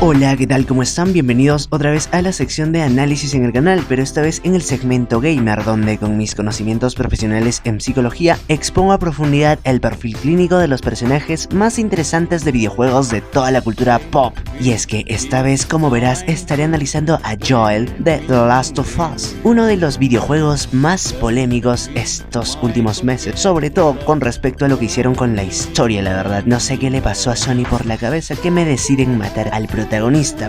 Hola, ¿qué tal? ¿Cómo están? Bienvenidos otra vez a la sección de análisis en el canal, pero esta vez en el segmento gamer, donde con mis conocimientos profesionales en psicología expongo a profundidad el perfil clínico de los personajes más interesantes de videojuegos de toda la cultura pop. Y es que esta vez, como verás, estaré analizando a Joel de The Last of Us, uno de los videojuegos más polémicos estos últimos meses, sobre todo con respecto a lo que hicieron con la historia. La verdad, no sé qué le pasó a Sony por la cabeza que me deciden matar al protagonista,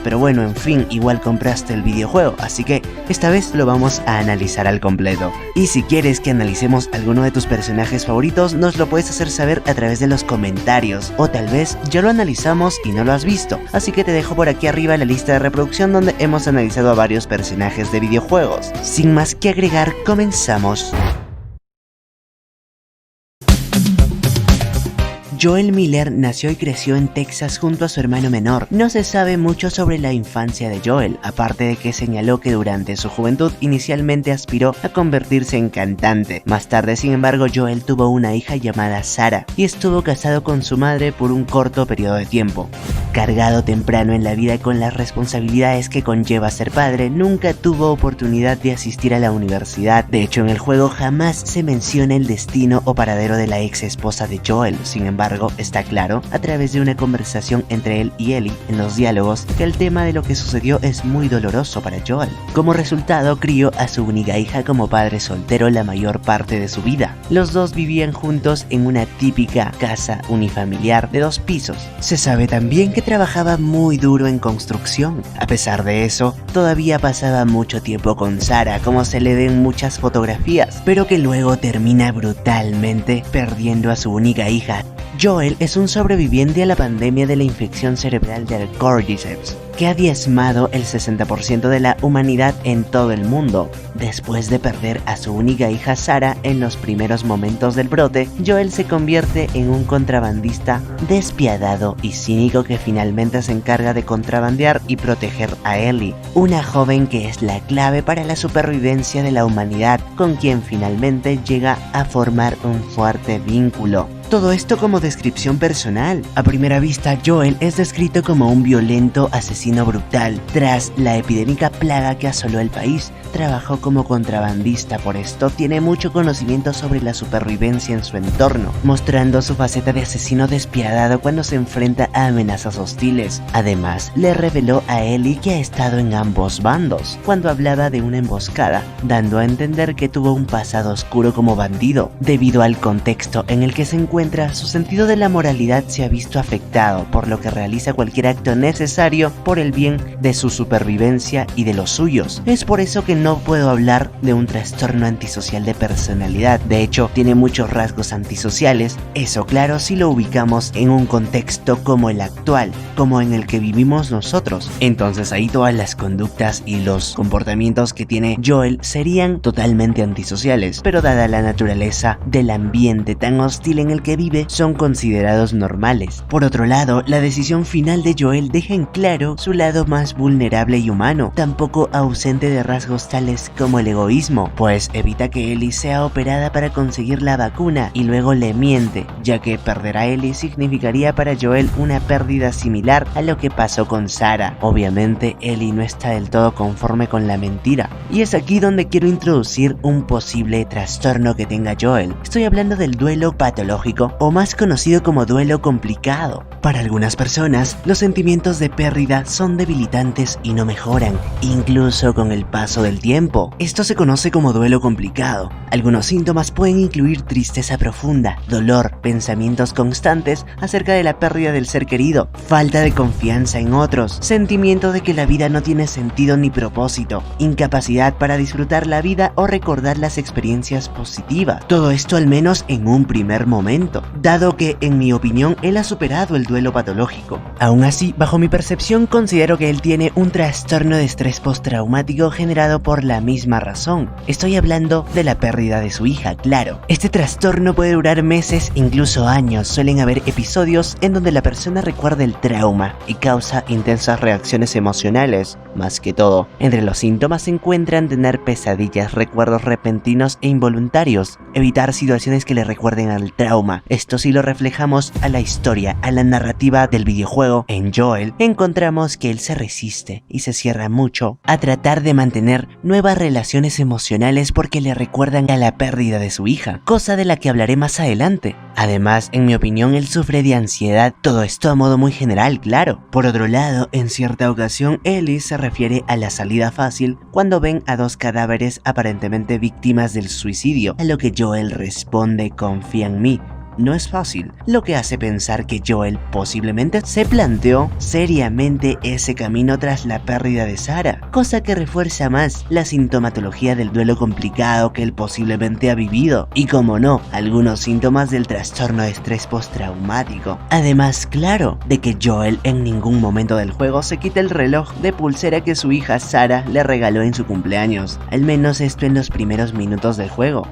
pero bueno, en fin, igual compraste el videojuego, así que esta vez lo vamos a analizar al completo. Y si quieres que analicemos alguno de tus personajes favoritos, nos lo puedes hacer saber a través de los comentarios, o tal vez ya lo analizamos y no lo has visto, así que te dejo por aquí arriba la lista de reproducción donde hemos analizado a varios personajes de videojuegos. Sin más que agregar, comenzamos. Joel Miller nació y creció en Texas junto a su hermano menor. No se sabe mucho sobre la infancia de Joel, aparte de que señaló que durante su juventud inicialmente aspiró a convertirse en cantante. Más tarde, sin embargo, Joel tuvo una hija llamada Sarah y estuvo casado con su madre por un corto periodo de tiempo. Cargado temprano en la vida con las responsabilidades que conlleva ser padre, nunca tuvo oportunidad de asistir a la universidad. De hecho, en el juego jamás se menciona el destino o paradero de la ex esposa de Joel. Sin embargo, está claro, a través de una conversación entre él y Ellie en los diálogos, que el tema de lo que sucedió es muy doloroso para Joel. Como resultado, crió a su única hija como padre soltero la mayor parte de su vida. Los dos vivían juntos en una típica casa unifamiliar de 2 pisos. Se sabe también que trabajaba muy duro en construcción. A pesar de eso, todavía pasaba mucho tiempo con Sarah, como se le ven muchas fotografías, pero que luego termina brutalmente perdiendo a su única hija. Joel es un sobreviviente a la pandemia de la infección cerebral del Cordyceps, que ha diezmado el 60% de la humanidad en todo el mundo. Después de perder a su única hija Sarah en los primeros momentos del brote, Joel se convierte en un contrabandista despiadado y cínico que finalmente se encarga de contrabandear y proteger a Ellie, una joven que es la clave para la supervivencia de la humanidad, con quien finalmente llega a formar un fuerte vínculo. Todo esto como descripción personal. A primera vista, Joel es descrito como un violento asesino brutal. Tras la epidémica plaga que asoló el país, trabajó como contrabandista, por esto tiene mucho conocimiento sobre la supervivencia en su entorno, mostrando su faceta de asesino despiadado cuando se enfrenta a amenazas hostiles. Además, le reveló a Ellie que ha estado en ambos bandos, cuando hablaba de una emboscada, dando a entender que tuvo un pasado oscuro como bandido. Debido al contexto en el que se encuentra, su sentido de la moralidad se ha visto afectado, por lo que realiza cualquier acto necesario por el bien de su supervivencia y de los suyos. Es por eso que no puedo hablar de un trastorno antisocial de personalidad. De hecho, tiene muchos rasgos antisociales, eso claro si lo ubicamos en un contexto como el actual, como en el que vivimos nosotros. Entonces ahí todas las conductas y los comportamientos que tiene Joel serían totalmente antisociales, pero dada la naturaleza del ambiente tan hostil en el que vive, son considerados normales. Por otro lado, la decisión final de Joel deja en claro su lado más vulnerable y humano, tampoco ausente de rasgos tales como el egoísmo, pues evita que Ellie sea operada para conseguir la vacuna y luego le miente, ya que perder a Ellie significaría para Joel una pérdida similar a lo que pasó con Sarah. Obviamente, Ellie no está del todo conforme con la mentira, y es aquí donde quiero introducir un posible trastorno que tenga Joel. Estoy hablando del duelo patológico, o más conocido como duelo complicado. Para algunas personas, los sentimientos de pérdida son debilitantes y no mejoran, incluso con el paso del tiempo. Esto se conoce como duelo complicado. Algunos síntomas pueden incluir tristeza profunda, dolor, pensamientos constantes acerca de la pérdida del ser querido, falta de confianza en otros, sentimiento de que la vida no tiene sentido ni propósito, incapacidad para disfrutar la vida o recordar las experiencias positivas. Todo esto al menos en un primer momento, dado que, en mi opinión, él ha superado el duelo patológico. Aún así, bajo mi percepción, considero que él tiene un trastorno de estrés postraumático generado por la misma razón. Estoy hablando de la pérdida de su hija, claro. Este trastorno puede durar meses, incluso años. Suelen haber episodios en donde la persona recuerda el trauma y causa intensas reacciones emocionales. Más que todo, entre los síntomas se encuentran tener pesadillas, recuerdos repentinos e involuntarios, evitar situaciones que le recuerden al trauma, forma. Esto si lo reflejamos a la historia, a la narrativa del videojuego, en Joel encontramos que él se resiste y se cierra mucho a tratar de mantener nuevas relaciones emocionales porque le recuerdan a la pérdida de su hija, cosa de la que hablaré más adelante. Además, en mi opinión, él sufre de ansiedad, todo esto a modo muy general, claro. Por otro lado, en cierta ocasión, Ellie se refiere a la salida fácil cuando ven a dos cadáveres aparentemente víctimas del suicidio, a lo que Joel responde: confía en mí. No es fácil, lo que hace pensar que Joel posiblemente se planteó seriamente ese camino tras la pérdida de Sarah, cosa que refuerza más la sintomatología del duelo complicado que él posiblemente ha vivido y, como no, algunos síntomas del trastorno de estrés postraumático. Además, claro, de que Joel en ningún momento del juego se quita el reloj de pulsera que su hija Sarah le regaló en su cumpleaños, al menos esto en los primeros minutos del juego.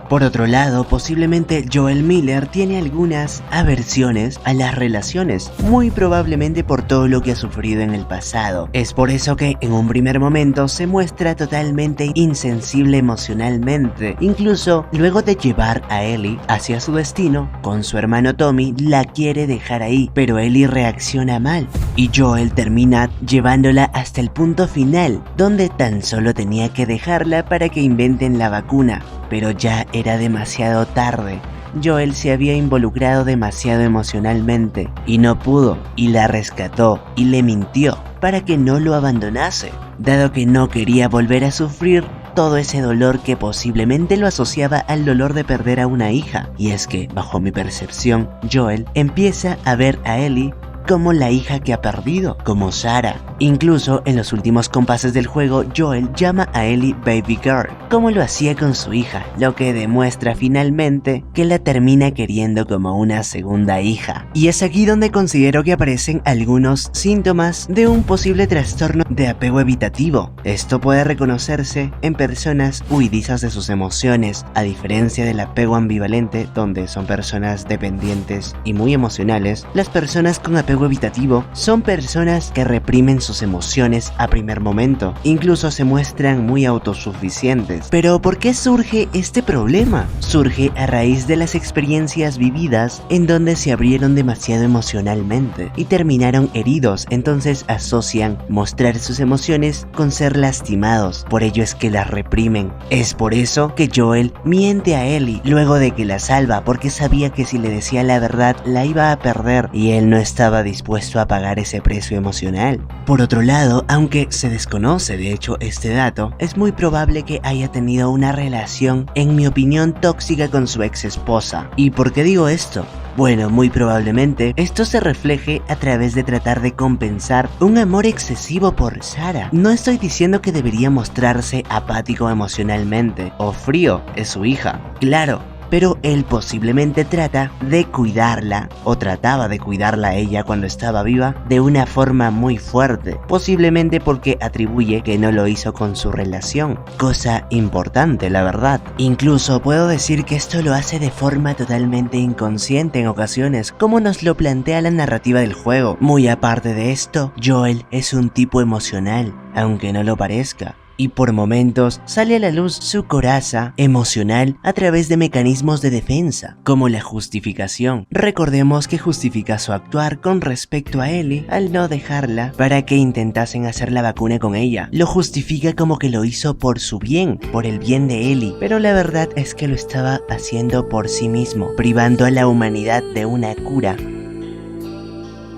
Por otro lado, posiblemente Joel Miller tiene algunas aversiones a las relaciones, muy probablemente por todo lo que ha sufrido en el pasado. Es por eso que en un primer momento se muestra totalmente insensible emocionalmente. Incluso luego de llevar a Ellie hacia su destino, con su hermano Tommy la quiere dejar ahí, pero Ellie reacciona mal y Joel termina llevándola hasta el punto final, donde tan solo tenía que dejarla para que inventen la vacuna, pero ya era demasiado tarde. Joel se había involucrado demasiado emocionalmente y no pudo, y la rescató y le mintió para que no lo abandonase, dado que no quería volver a sufrir todo ese dolor que posiblemente lo asociaba al dolor de perder a una hija. Y es que, bajo mi percepción, Joel empieza a ver a Ellie como la hija que ha perdido, como Sarah. Incluso en los últimos compases del juego, Joel llama a Ellie Baby Girl, como lo hacía con su hija, lo que demuestra finalmente que la termina queriendo como una segunda hija. Y es aquí donde considero que aparecen algunos síntomas de un posible trastorno de apego evitativo. Esto puede reconocerse en personas huidizas de sus emociones, a diferencia del apego ambivalente, donde son personas dependientes y muy emocionales. Las personas con apego evitativo son personas que reprimen sus emociones a primer momento, incluso se muestran muy autosuficientes. Pero ¿por qué surge este problema? Surge a raíz de las experiencias vividas en donde se abrieron demasiado emocionalmente y terminaron heridos, entonces asocian mostrar sus emociones con ser lastimados, por ello es que las reprimen. Es por eso que Joel miente a Ellie luego de que la salva, porque sabía que si le decía la verdad la iba a perder y él no estaba dispuesto a pagar ese precio emocional. Por otro lado, aunque se desconoce de hecho este dato, es muy probable que haya tenido una relación, en mi opinión, tóxica con su ex esposa. ¿Y por qué digo esto? Bueno, muy probablemente esto se refleje a través de tratar de compensar un amor excesivo por Sarah. No estoy diciendo que debería mostrarse apático emocionalmente o frío, es su hija, claro, pero él posiblemente trata de cuidarla, o trataba de cuidarla a ella cuando estaba viva, de una forma muy fuerte, posiblemente porque atribuye que no lo hizo con su relación, cosa importante la verdad. Incluso puedo decir que esto lo hace de forma totalmente inconsciente en ocasiones, como nos lo plantea la narrativa del juego. Muy aparte de esto, Joel es un tipo emocional, aunque no lo parezca. Y por momentos sale a la luz su coraza emocional a través de mecanismos de defensa, como la justificación. Recordemos que justifica su actuar con respecto a Ellie al no dejarla para que intentasen hacer la vacuna con ella. Lo justifica como que lo hizo por su bien, por el bien de Ellie, pero la verdad es que lo estaba haciendo por sí mismo, privando a la humanidad de una cura.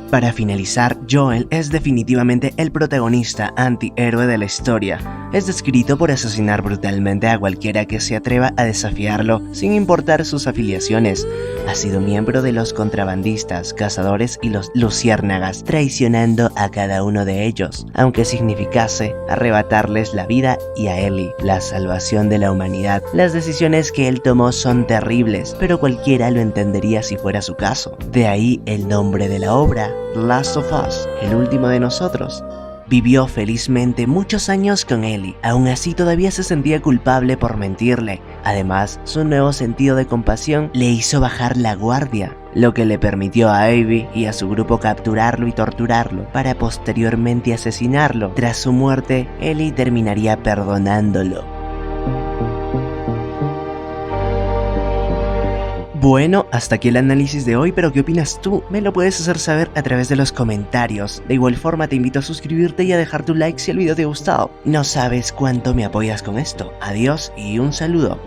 Para finalizar, Joel es definitivamente el protagonista antihéroe de la historia. Es descrito por asesinar brutalmente a cualquiera que se atreva a desafiarlo sin importar sus afiliaciones. Ha sido miembro de los contrabandistas, cazadores y los luciérnagas, traicionando a cada uno de ellos, aunque significase arrebatarles la vida y a Ellie, la salvación de la humanidad. Las decisiones que él tomó son terribles, pero cualquiera lo entendería si fuera su caso. De ahí el nombre de la obra, Last of Us, el último de nosotros. Vivió felizmente muchos años con Ellie, aún así todavía se sentía culpable por mentirle. Además, su nuevo sentido de compasión le hizo bajar la guardia, lo que le permitió a Abby y a su grupo capturarlo y torturarlo, para posteriormente asesinarlo. Tras su muerte, Ellie terminaría perdonándolo. Bueno, hasta aquí el análisis de hoy, pero ¿qué opinas tú? Me lo puedes hacer saber a través de los comentarios. De igual forma te invito a suscribirte y a dejar tu like si el video te ha gustado. No sabes cuánto me apoyas con esto. Adiós y un saludo.